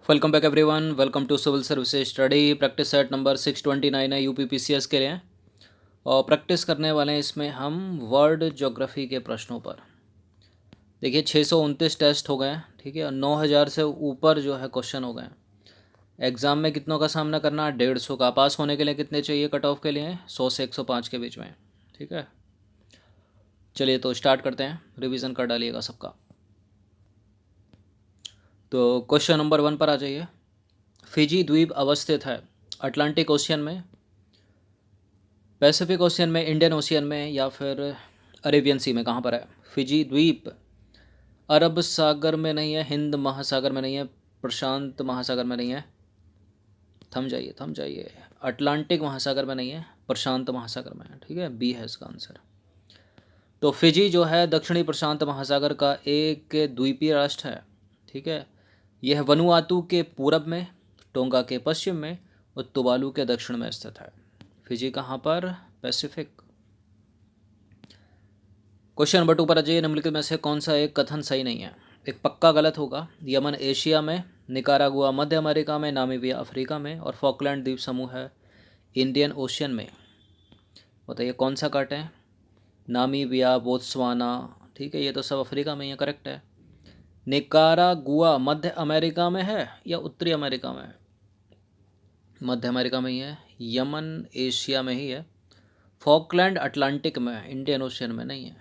Welcome back everyone. Welcome to civil services study. Practice set number 629 है UPPCS के लिए। और प्रैक्टिस करने वाले हैं इसमें हम वर्ल्ड ज्योग्राफी के प्रश्नों पर। देखिए 629 टेस्ट हो गए हैं, ठीक है। 9000 से ऊपर जो है क्वेश्चन हो गए हैं। एग्ज़ाम में कितनों का सामना करना है? 150 का। पास होने के लिए कितने चाहिए कट ऑफ के लिए? 100 से 105 के बीच में, ठीक है। चलिए तो स्टार्ट करते हैं, रिवीजन कर डालिएगा सबका। तो क्वेश्चन नंबर 1 पर आ जाइए। फिजी द्वीप अवस्थित है अटलांटिक ओशियन में, पैसिफिक ओशियन में, इंडियन ओशियन में या फिर अरेबियन सी में? कहाँ पर है फिजी द्वीप? अरब सागर में नहीं है, हिंद महासागर में नहीं है, प्रशांत महासागर में नहीं है। थम जाइए थम जाइए। अटलांटिक महासागर में नहीं है, प्रशांत महासागर में है, ठीक है। बी है इसका आंसर। तो फिजी जो है दक्षिणी प्रशांत महासागर का एक द्वीपीय राष्ट्र है, ठीक है। यह वनुआतू के पूरब में, टोंगा के पश्चिम में और तुवालू के दक्षिण में स्थित है। फिजी कहाँ पर? पैसिफिक। क्वेश्चन नंबर 2 पर आ जाइए। निम्नलिखित में से कौन सा एक कथन सही नहीं है? एक पक्का गलत होगा। यमन एशिया में, निकारागुआ मध्य अमेरिका में, नामीबिया अफ्रीका में और फॉकलैंड द्वीप समूह है इंडियन ओशियन में। बताइए कौन सा काटें? नामीबिया, बोत्सवाना, ठीक है, ये तो सब अफ्रीका में ही है, करेक्ट है। निकारागुआ मध्य अमेरिका में है या उत्तरी अमेरिका में है? मध्य अमेरिका में ही है। यमन एशिया में ही है। फॉकलैंड अटलांटिक में है, इंडियन ओशियन में नहीं है।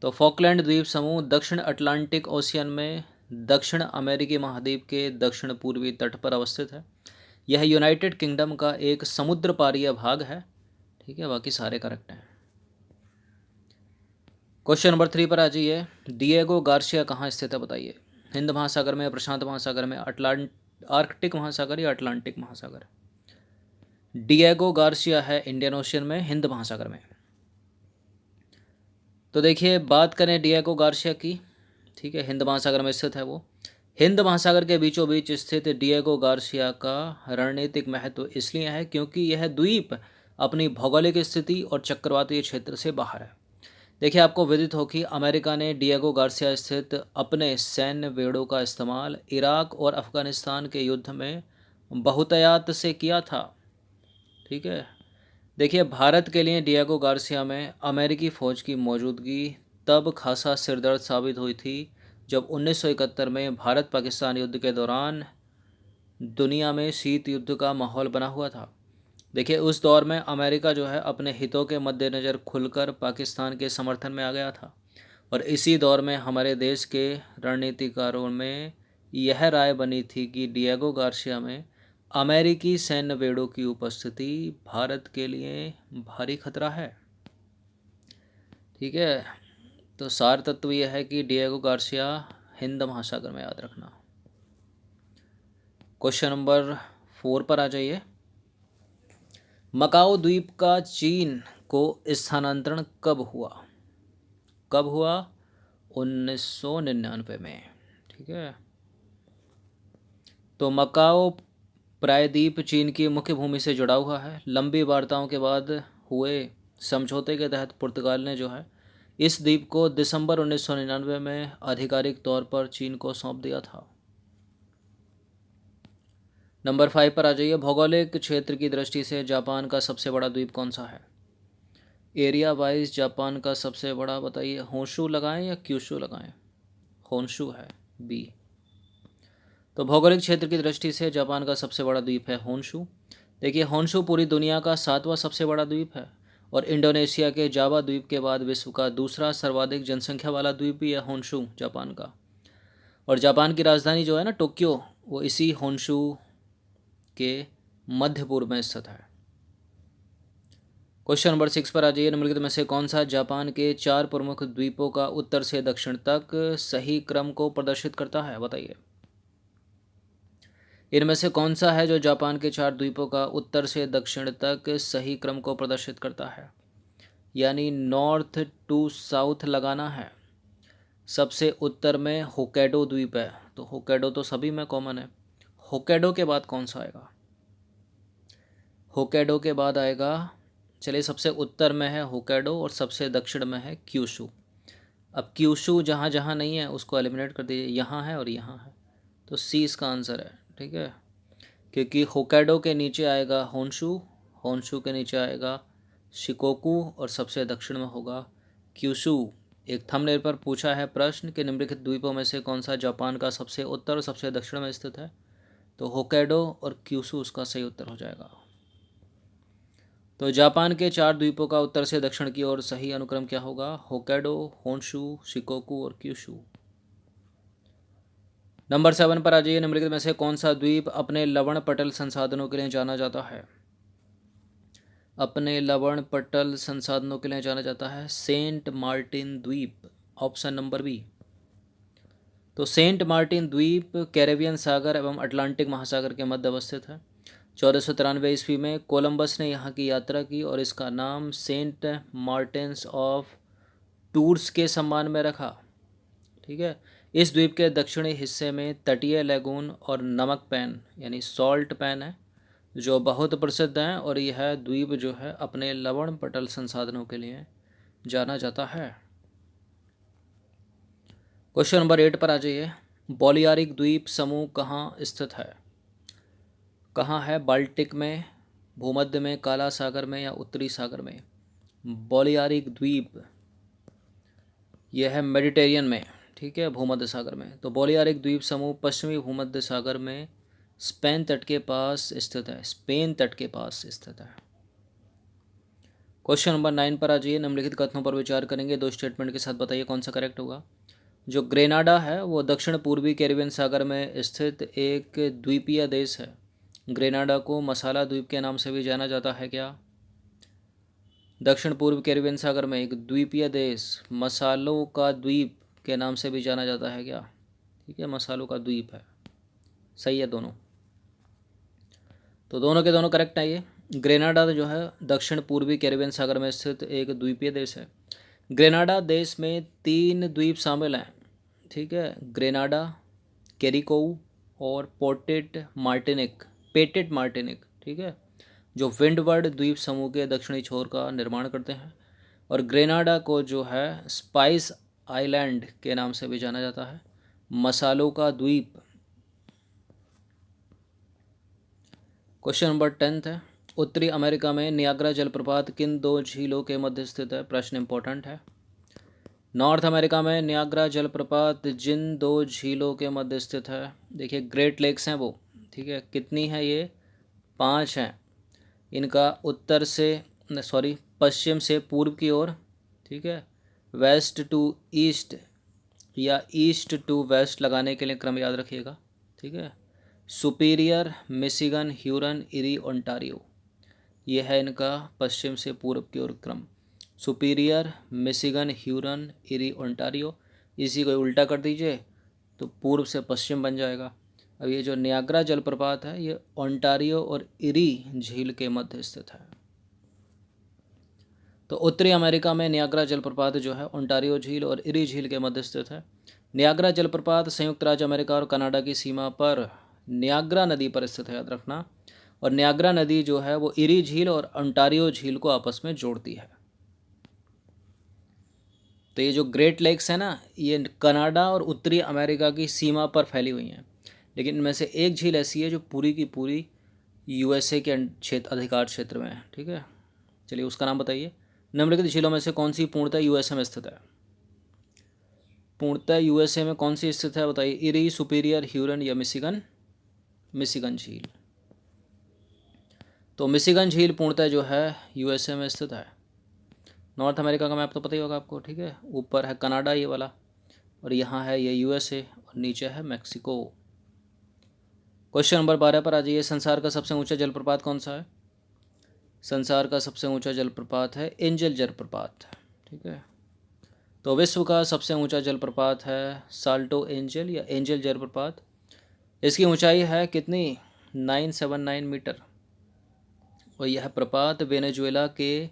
तो फॉकलैंड द्वीप समूह दक्षिण अटलांटिक ओशियन में दक्षिण अमेरिकी महाद्वीप के दक्षिण पूर्वी तट पर अवस्थित है। यह यूनाइटेड किंगडम का एक समुद्र पारीय भाग है, ठीक है। बाकी सारे करेक्ट हैं। क्वेश्चन नंबर 3 पर आ जाइए। डिएगो गार्सिया कहाँ स्थित है? बताइए। हिंद महासागर में, प्रशांत महासागर में, आर्कटिक महासागर या अटलांटिक महासागर? डिएगो गार्सिया है इंडियन ओशियन में, हिंद महासागर में। तो देखिए बात करें डिएगो गार्सिया की, ठीक है, हिंद महासागर में स्थित है वो। हिंद महासागर के बीचों बीच स्थित डिएगो गार्सिया का रणनीतिक महत्व इसलिए है क्योंकि यह द्वीप अपनी भौगोलिक स्थिति और चक्रवातीय क्षेत्र से बाहर है। देखिए आपको विदित हो कि अमेरिका ने डिएगो गार्सिया स्थित अपने सैन्य बेड़ों का इस्तेमाल इराक और अफगानिस्तान के युद्ध में बहुतायत से किया था, ठीक है। देखिए भारत के लिए डिएगो गार्सिया में अमेरिकी फ़ौज की मौजूदगी तब खासा सिरदर्द साबित हुई थी जब 1971 में भारत पाकिस्तान युद्ध के दौरान दुनिया में शीत युद्ध का माहौल बना हुआ था। देखिए उस दौर में अमेरिका जो है अपने हितों के मद्देनज़र खुलकर पाकिस्तान के समर्थन में आ गया था। और इसी दौर में हमारे देश के रणनीतिकारों में यह राय बनी थी कि डिएगो गार्सिया में अमेरिकी सैन्य बेड़ों की उपस्थिति भारत के लिए भारी खतरा है, ठीक है। तो सार तत्व यह है कि डिएगो गार्सिया हिंद महासागर में, याद रखना। क्वेश्चन नंबर 4 पर आ जाइए। मकाओ द्वीप का चीन को स्थानांतरण कब हुआ? कब हुआ? 1999 में, ठीक है। तो मकाओ प्रायद्वीप चीन की मुख्य भूमि से जुड़ा हुआ है। लंबी वार्ताओं के बाद हुए समझौते के तहत पुर्तगाल ने जो है इस द्वीप को दिसंबर 1999 में आधिकारिक तौर पर चीन को सौंप दिया था। नंबर 5 पर आ जाइए। भौगोलिक क्षेत्र की दृष्टि से जापान का सबसे बड़ा द्वीप कौन सा है? एरिया वाइज जापान का सबसे बड़ा, बताइए। होंशु लगाएं या क्यूशु लगाएं? होंशु है, बी। तो भौगोलिक क्षेत्र की दृष्टि से जापान का सबसे बड़ा द्वीप है होंशु। देखिए होंशु पूरी दुनिया का 7वां सबसे बड़ा द्वीप है और इंडोनेशिया के जावा द्वीप के बाद विश्व का दूसरा सर्वाधिक जनसंख्या वाला द्वीप भी है होंशु जापान का। और जापान की राजधानी जो है ना, टोक्यो, वो इसी होंशु के मध्य पूर्व में स्थित है। क्वेश्चन नंबर 6 पर आ जाइए। निम्नलिखित में से कौन सा जापान के 4 प्रमुख द्वीपों का उत्तर से दक्षिण तक सही क्रम को प्रदर्शित करता है? बताइए। इनमें से कौन सा है जो जापान के 4 द्वीपों का उत्तर से दक्षिण तक सही क्रम को प्रदर्शित करता है, यानी नॉर्थ टू साउथ लगाना है। सबसे उत्तर में होक्काइडो द्वीप है, तो होक्काइडो तो सभी में कॉमन है। होक्काइडो के बाद कौन सा आएगा? होक्काइडो के बाद आएगा, चलिए, सबसे उत्तर में है होक्काइडो और सबसे दक्षिण में है क्यूशू। अब क्यूशू जहाँ जहाँ नहीं है उसको एलिमिनेट कर दीजिए। यहाँ है और यहाँ है, तो सी इसका आंसर है, ठीक है, क्योंकि होक्काइडो के नीचे आएगा होन्शु, होन्शु के नीचे आएगा शिकोकू और सबसे दक्षिण में होगा क्यूशू। एक थंबनेल पर पूछा है प्रश्न कि निम्नलिखित द्वीपों में से कौन सा जापान का सबसे उत्तर और सबसे दक्षिण में स्थित है, तो होक्काइडो और क्यूशू उसका सही उत्तर हो जाएगा। तो जापान के 4 द्वीपों का उत्तर से दक्षिण की ओर सही अनुक्रम क्या होगा, होक्काइडो, होन्शु, शिकोकू और क्यूशू। नंबर 7 पर आ जाइए, निम्नलिखित में से कौन सा द्वीप अपने लवण पटल संसाधनों के लिए जाना जाता है, अपने लवण पटल संसाधनों के लिए जाना जाता है सेंट मार्टिन द्वीप, ऑप्शन नंबर बी। तो सेंट मार्टिन द्वीप कैरेबियन सागर एवं अटलांटिक महासागर के मध्य अवस्थित है। 1493 ईस्वी में कोलंबस ने यहाँ की यात्रा की और इसका नाम सेंट मार्टिन्स ऑफ टूर्स के सम्मान में रखा, ठीक है। इस द्वीप के दक्षिणी हिस्से में तटीय लैगून और नमक पैन यानी सॉल्ट पैन है जो बहुत प्रसिद्ध हैं, और यह द्वीप जो है अपने लवण पटल संसाधनों के लिए जाना जाता है। क्वेश्चन नंबर 8 पर आ जाइए, बोलियारिक द्वीप समूह कहाँ स्थित है, कहाँ है, बाल्टिक में, भूमध्य में, काला सागर में या उत्तरी सागर में। बोलियारिक द्वीप यह है मेडिटेरियन में, ठीक है, भूमध्य सागर में। तो बोलियारिक द्वीप समूह पश्चिमी भूमध्य सागर में स्पेन तट के पास स्थित है, स्पेन तट के पास स्थित है। क्वेश्चन नंबर 9 पर आ जाइए, निम्नलिखित कथनों पर विचार करेंगे, 2 स्टेटमेंट के साथ बताइए कौन सा करेक्ट होगा। जो ग्रेनाडा है वो दक्षिण पूर्वी कैरिबियन सागर में स्थित एक द्वीपीय देश है। ग्रेनाडा को मसाला द्वीप के नाम से भी जाना जाता है क्या, दक्षिण पूर्व कैरिबियन सागर में एक द्वीपीय देश मसालों का द्वीप के नाम से भी जाना जाता है क्या, ठीक है, मसालों का द्वीप है, सही है दोनों। तो दोनों के दोनों करेक्ट है। ये ग्रेनाडा जो है दक्षिण पूर्वी कैरिबियन सागर में स्थित एक द्वीपीय देश है। ग्रेनाडा देश में 3 द्वीप शामिल हैं, ठीक है, ग्रेनाडा, कैरिकोऊ और पेटेट मार्टिनिक, ठीक है, जो विंडवर्ड द्वीप समूह के दक्षिणी छोर का निर्माण करते हैं। और ग्रेनाडा को जो है स्पाइस आइलैंड के नाम से भी जाना जाता है, मसालों का द्वीप। क्वेश्चन नंबर 10 है, उत्तरी अमेरिका में नियाग्रा जलप्रपात किन 2 झीलों के मध्य स्थित है, प्रश्न इंपॉर्टेंट है। नॉर्थ अमेरिका में नियाग्रा जलप्रपात जिन 2 झीलों के मध्य स्थित है, देखिए ग्रेट लेक्स हैं वो, ठीक है, कितनी है ये, 5 हैं। इनका पश्चिम से पूर्व की ओर, ठीक है, वेस्ट टू ईस्ट या ईस्ट टू वेस्ट लगाने के लिए क्रम याद रखिएगा, ठीक है। Superior, Michigan, Hurun, eri, Ontario, ये है इनका पश्चिम से पूर्व की ओर क्रम। Superior, Michigan, Hurun, eri, Ontario, इसी को उल्टा कर दीजिए तो पूर्व से पश्चिम बन जाएगा। अब ये जो नियाग्रा जलप्रपात है ये ओंटारियो और इरी झील के मध्य स्थित है। तो उत्तरी अमेरिका में नियाग्रा जलप्रपात जो है ओंटारियो झील और इरी झील के मध्य स्थित है। नियाग्रा जलप्रपात संयुक्त राज्य अमेरिका और कनाडा की सीमा पर नियाग्रा नदी पर स्थित है, याद रखना। और नियाग्रा नदी जो है वो इरी झील और ओंटारियो झील को आपस में जोड़ती है। तो ये जो ग्रेट लेक्स है ना, ये कनाडा और उत्तरी अमेरिका की सीमा पर फैली हुई हैं, लेकिन इनमें से एक झील ऐसी है जो पूरी की पूरी यूएसए के अधिकार क्षेत्र में है, ठीक है। चलिए उसका नाम बताइए। निम्नलिखित झीलों में से कौन सी पूर्णतः यूएसए में स्थित है, पूर्णतः यूएसए में कौन सी स्थित है बताइए, इरी, सुपीरियर, ह्यूरन या मिशिगन। मिशिगन झील। तो मिशिगन झील पूर्णतः जो है यूएसए में स्थित है। नॉर्थ अमेरिका का मैप तो पता ही होगा आपको, ठीक है, ऊपर है कनाडा ये वाला, और यहाँ है ये यूएसए, और नीचे है मैक्सिको। क्वेश्चन नंबर 12 पर आ जाइए, संसार का सबसे ऊंचा जलप्रपात कौन सा है। संसार का सबसे ऊंचा जलप्रपात है एंजल जलप्रपात, ठीक है। तो विश्व का सबसे ऊंचा जलप्रपात है साल्टो एंजल या एंजल जलप्रपात। इसकी ऊंचाई है कितनी, 979 मीटर, और यह प्रपात वेनेजुएला के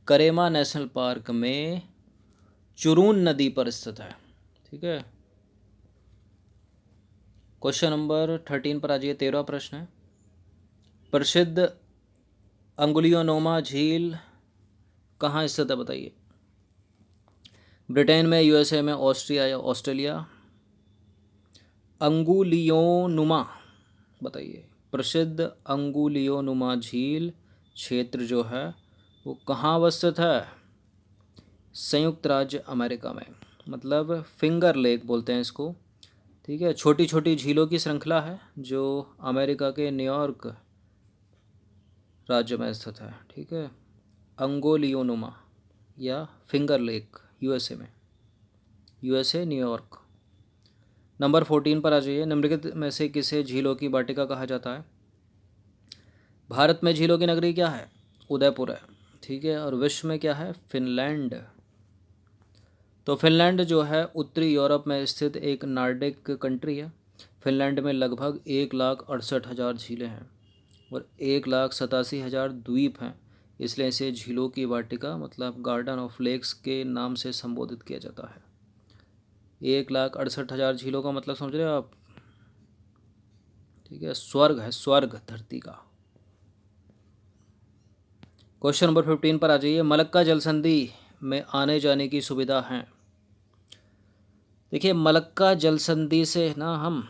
करेमा नेशनल पार्क में चुरून नदी पर स्थित है, ठीक है। क्वेश्चन नंबर 13 पर आ जाइए, 13वां प्रश्न है, प्रसिद्ध अंगुलियोनोमा झील कहाँ स्थित है बताइए। ब्रिटेन में, यूएसए में, ऑस्ट्रिया या ऑस्ट्रेलिया। अंगुलियोनुमा, बताइए प्रसिद्ध अंगुलियोनुमा झील क्षेत्र जो है वो कहाँ अवस्थित है? संयुक्त राज्य अमेरिका में, मतलब फिंगर लेक बोलते हैं इसको। ठीक है, छोटी छोटी झीलों की श्रृंखला है जो अमेरिका के न्यूयॉर्क राज्य में स्थित है। ठीक है, अंगोलियोनुमा या फिंगर लेक, यूएसए में, यूएसए न्यूयॉर्क। नंबर 14 पर आ जाइए। निम्नलिखित में से किसे झीलों की वाटिका कहा जाता है? भारत में झीलों की नगरी क्या है? उदयपुर है। ठीक है, और विश्व में क्या है? फिनलैंड। तो फिनलैंड जो है उत्तरी यूरोप में स्थित एक नॉर्डिक कंट्री है। फिनलैंड में लगभग 1,68,000 झीलें हैं और 1,87,000 द्वीप हैं, इसलिए इसे झीलों की वाटिका मतलब गार्डन ऑफ लेक्स के नाम से संबोधित किया जाता है। 1,68,000 झीलों का मतलब समझ रहे हो आप? ठीक है, स्वर्ग है, स्वर्ग धरती का। क्वेश्चन नंबर 15 पर आ जाइए। मलक्का जलसंधि में आने जाने की सुविधा है। देखिए, मलक्का जलसंधि से ना हम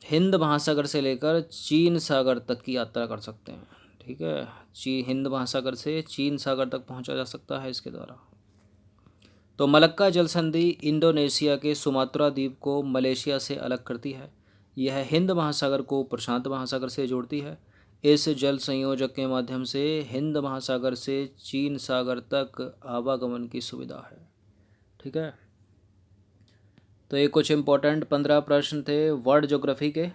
हिंद महासागर से लेकर चीन सागर तक की यात्रा कर सकते हैं। ठीक है, हिंद महासागर से चीन सागर तक पहुंचा जा सकता है इसके द्वारा। तो मलक्का जलसंधि इंडोनेशिया के सुमात्रा द्वीप को मलेशिया से अलग करती है। यह हिंद महासागर को प्रशांत महासागर से जोड़ती है। इस जल संयोजक के माध्यम से हिंद महासागर से चीन सागर तक आवागमन की सुविधा है। ठीक है, तो ये कुछ इम्पोर्टेंट 15 प्रश्न थे वर्ल्ड ज्योग्राफी के।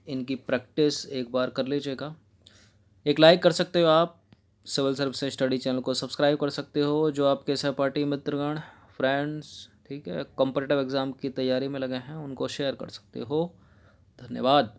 इनकी प्रैक्टिस एक बार कर लीजिएगा। एक लाइक कर सकते हो आप, सिविल सर्विस स्टडी चैनल को सब्सक्राइब कर सकते हो। जो आपके सहपाठी मित्रगण, फ्रेंड्स, ठीक है, कॉम्पिटिटिव एग्ज़ाम की तैयारी में लगे हैं, उनको शेयर कर सकते हो। धन्यवाद।